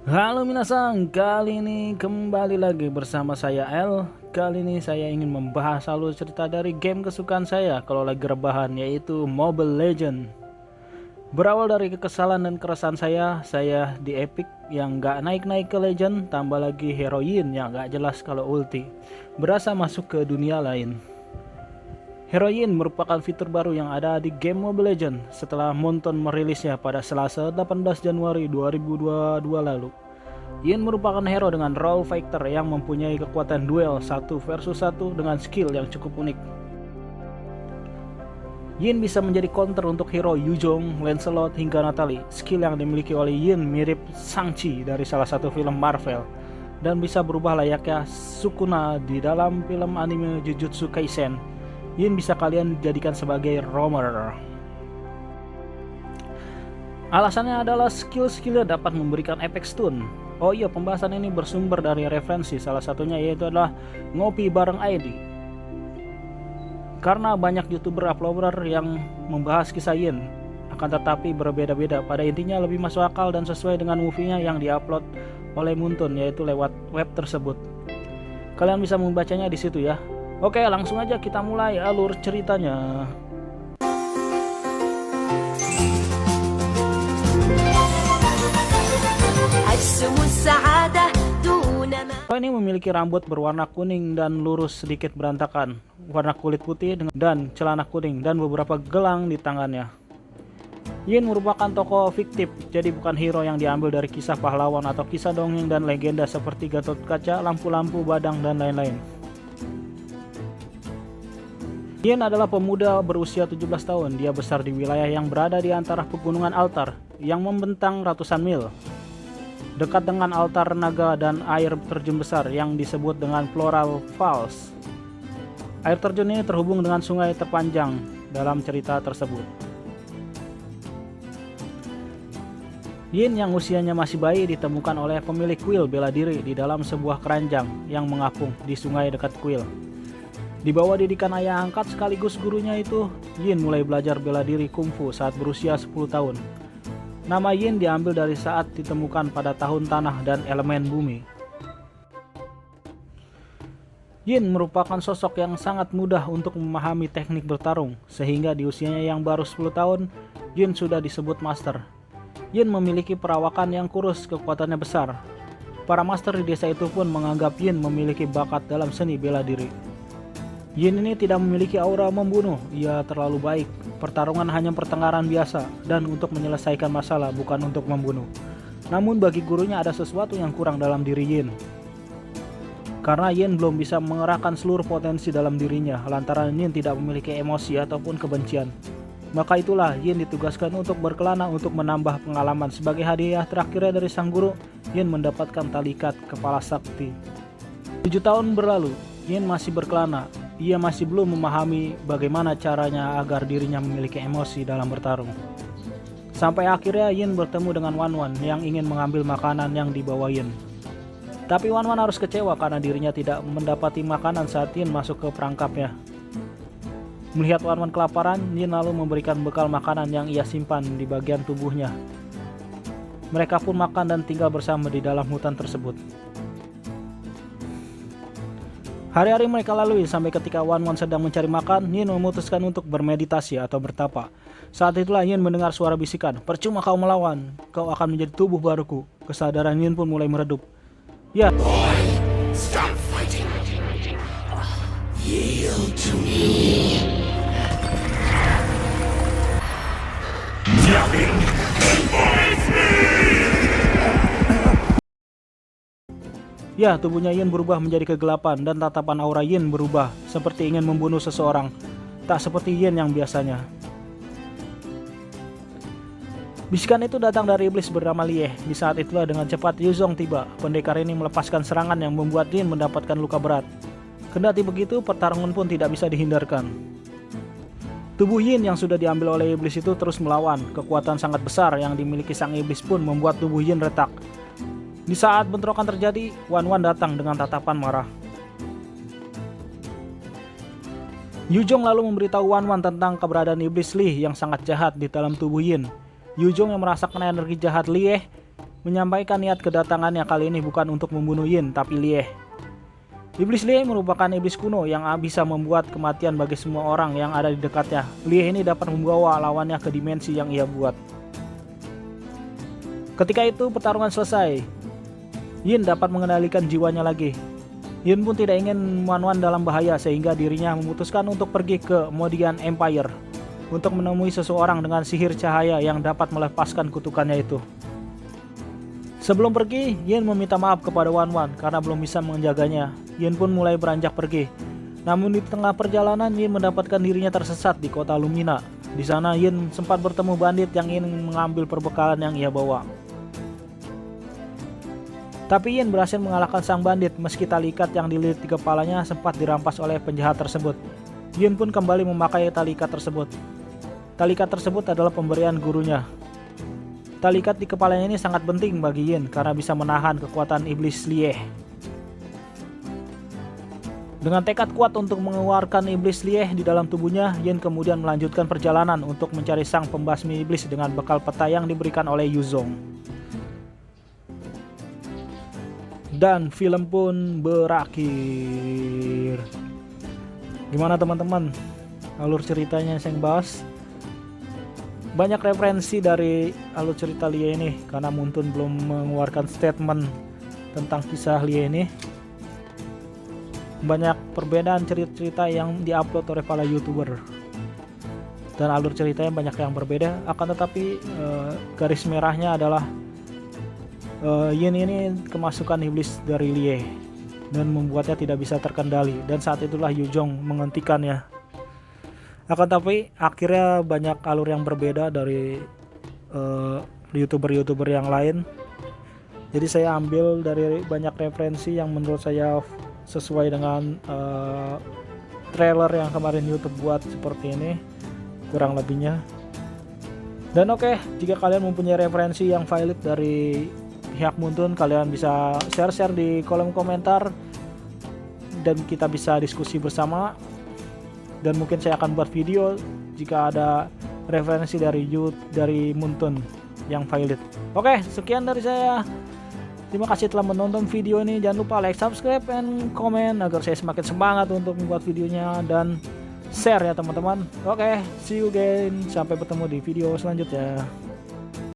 Halo minasang, kali ini kembali lagi bersama saya L. Kali ini saya ingin membahas alur cerita dari game kesukaan saya kalau lagi rebahan, yaitu Mobile Legends. Berawal dari kekesalan dan keresahan saya di Epic yang gak naik-naik ke Legend, tambah lagi heroin yang gak jelas kalau ulti, berasa masuk ke dunia lain. Heroin merupakan fitur baru yang ada di game Mobile Legends setelah Moonton merilisnya pada Selasa 18 Januari 2022 lalu. Yin merupakan hero dengan role fighter yang mempunyai kekuatan duel 1 versus 1 dengan skill yang cukup unik. Yin bisa menjadi counter untuk hero Yuzhong, Lancelot, hingga Natalie. Skill yang dimiliki oleh Yin mirip Shang-Chi dari salah satu film Marvel dan bisa berubah layaknya Sukuna di dalam film anime Jujutsu Kaisen. Yin bisa kalian jadikan sebagai roamer. Alasannya adalah skill-skillnya dapat memberikan efek stun. Oh iya, pembahasan ini bersumber dari referensi, salah satunya yaitu adalah Ngopi Bareng ID. Karena banyak youtuber uploader yang membahas kisah Yin, akan tetapi berbeda-beda. Pada intinya lebih masuk akal dan sesuai dengan movie-nya yang diupload oleh Muntun, yaitu lewat web tersebut. Kalian bisa membacanya di situ ya. Oke, langsung aja kita mulai alur ceritanya. Ini memiliki rambut berwarna kuning dan lurus sedikit berantakan, warna kulit putih dan celana kuning, dan beberapa gelang di tangannya. Yin merupakan tokoh fiktif, jadi bukan hero yang diambil dari kisah pahlawan atau kisah dongeng dan legenda seperti Gatot Kaca, lampu-lampu, badang, dan lain-lain. Yin adalah pemuda berusia 17 tahun. Dia besar di wilayah yang berada di antara pegunungan Altar yang membentang ratusan mil, dekat dengan altar naga dan air terjun besar yang disebut dengan Floral Falls. Air terjun ini terhubung dengan sungai terpanjang dalam cerita tersebut. Yin yang usianya masih bayi ditemukan oleh pemilik kuil bela diri di dalam sebuah keranjang yang mengapung di sungai dekat kuil. Di bawah didikan ayah angkat sekaligus gurunya itu, Yin mulai belajar bela diri kungfu saat berusia 10 tahun. Nama Yin diambil dari saat ditemukan pada tahun tanah dan elemen bumi. Yin merupakan sosok yang sangat mudah untuk memahami teknik bertarung, sehingga di usianya yang baru 10 tahun, Yin sudah disebut master. Yin memiliki perawakan yang kurus, kekuatannya besar. Para master di desa itu pun menganggap Yin memiliki bakat dalam seni bela diri. Yin ini tidak memiliki aura membunuh, ia terlalu baik. Pertarungan hanya pertengkaran biasa dan untuk menyelesaikan masalah, bukan untuk membunuh. Namun bagi gurunya ada sesuatu yang kurang dalam diri Yin. Karena Yin belum bisa mengerahkan seluruh potensi dalam dirinya, lantaran Yin tidak memiliki emosi ataupun kebencian. Maka itulah Yin ditugaskan untuk berkelana untuk menambah pengalaman. Sebagai hadiah terakhirnya dari sang guru, Yin mendapatkan tali ikat kepala sakti. 7 tahun berlalu, Yin masih berkelana. Ia masih belum memahami bagaimana caranya agar dirinya memiliki emosi dalam bertarung. Sampai akhirnya Yin bertemu dengan Wan Wan yang ingin mengambil makanan yang dibawa Yin. Tapi Wan Wan harus kecewa karena dirinya tidak mendapati makanan saat Yin masuk ke perangkapnya. Melihat Wan Wan kelaparan, Yin lalu memberikan bekal makanan yang ia simpan di bagian tubuhnya. Mereka pun makan dan tinggal bersama di dalam hutan tersebut. Hari-hari mereka lalui sampai ketika Wan Wan sedang mencari makan, Yin memutuskan untuk bermeditasi atau bertapa. Saat itulah Yin mendengar suara bisikan, "Percuma kau melawan, kau akan menjadi tubuh baruku." Kesadaran Yin pun mulai meredup. Ya. Stop fighting. Yield to me. Nothing can bind me. Ya, tubuhnya Yin berubah menjadi kegelapan dan tatapan aura Yin berubah seperti ingin membunuh seseorang. Tak seperti Yin yang biasanya. Bisikan itu datang dari iblis bernama Lieh. Di saat itulah dengan cepat Yuzhong tiba. Pendekar ini melepaskan serangan yang membuat Yin mendapatkan luka berat. Kendati begitu, pertarungan pun tidak bisa dihindarkan. Tubuh Yin yang sudah diambil oleh iblis itu terus melawan. Kekuatan sangat besar yang dimiliki sang iblis pun membuat tubuh Yin retak. Di saat bentrokan terjadi, Wan Wan datang dengan tatapan marah. Yuzhong lalu memberitahu Wan Wan tentang keberadaan iblis Li yang sangat jahat di dalam tubuh Yin. Yuzhong yang merasakan energi jahat Lieh menyampaikan niat kedatangannya kali ini bukan untuk membunuh Yin, tapi Lie. Iblis Lie merupakan iblis kuno yang bisa membuat kematian bagi semua orang yang ada di dekatnya. Lie ini dapat membawa lawannya ke dimensi yang ia buat. Ketika itu pertarungan selesai, Yin dapat mengendalikan jiwanya lagi. Yin pun tidak ingin Wan dalam bahaya sehingga dirinya memutuskan untuk pergi ke Modian Empire untuk menemui seseorang dengan sihir cahaya yang dapat melepaskan kutukannya itu. Sebelum pergi, Yin meminta maaf kepada Wan karena belum bisa menjaganya. Yin pun mulai beranjak pergi. Namun di tengah perjalanan Yin mendapatkan dirinya tersesat di kota Lumina. Di sana Yin sempat bertemu bandit yang ingin mengambil perbekalan yang ia bawa. Tapi Yin berhasil mengalahkan sang bandit meski tali ikat yang dililit di kepalanya sempat dirampas oleh penjahat tersebut. Yin pun kembali memakai tali ikat tersebut. Tali ikat tersebut adalah pemberian gurunya. Tali ikat di kepalanya ini sangat penting bagi Yin karena bisa menahan kekuatan iblis Lie. Dengan tekad kuat untuk mengeluarkan iblis Lie di dalam tubuhnya, Yin kemudian melanjutkan perjalanan untuk mencari sang pembasmi iblis dengan bekal peta yang diberikan oleh Yuzong. Dan film pun berakhir. Gimana teman-teman? Alur ceritanya saya bahas. Banyak referensi dari alur cerita Lie ini karena Muntun belum mengeluarkan statement tentang kisah Lie ini. Banyak perbedaan cerita-cerita yang diupload oleh para YouTuber. Dan alur ceritanya banyak yang berbeda, akan tetapi garis merahnya adalah Yin ini kemasukan iblis dari Lie dan membuatnya tidak bisa terkendali, dan saat itulah Yuzong menghentikannya. Akan tetapi akhirnya banyak alur yang berbeda dari YouTuber-YouTuber yang lain. Jadi saya ambil dari banyak referensi yang menurut saya sesuai dengan trailer yang kemarin YouTube buat seperti ini kurang lebihnya. Dan oke, jika kalian mempunyai referensi yang valid dari pihak Muntun, kalian bisa share di kolom komentar dan kita bisa diskusi bersama, dan mungkin saya akan buat video jika ada referensi dari Muntun yang valid. Oke, sekian dari saya. Terima kasih telah menonton video ini. Jangan lupa like, subscribe, and komen agar saya semakin semangat untuk membuat videonya, dan share ya teman-teman. Oke, see you again. Sampai bertemu di video selanjutnya.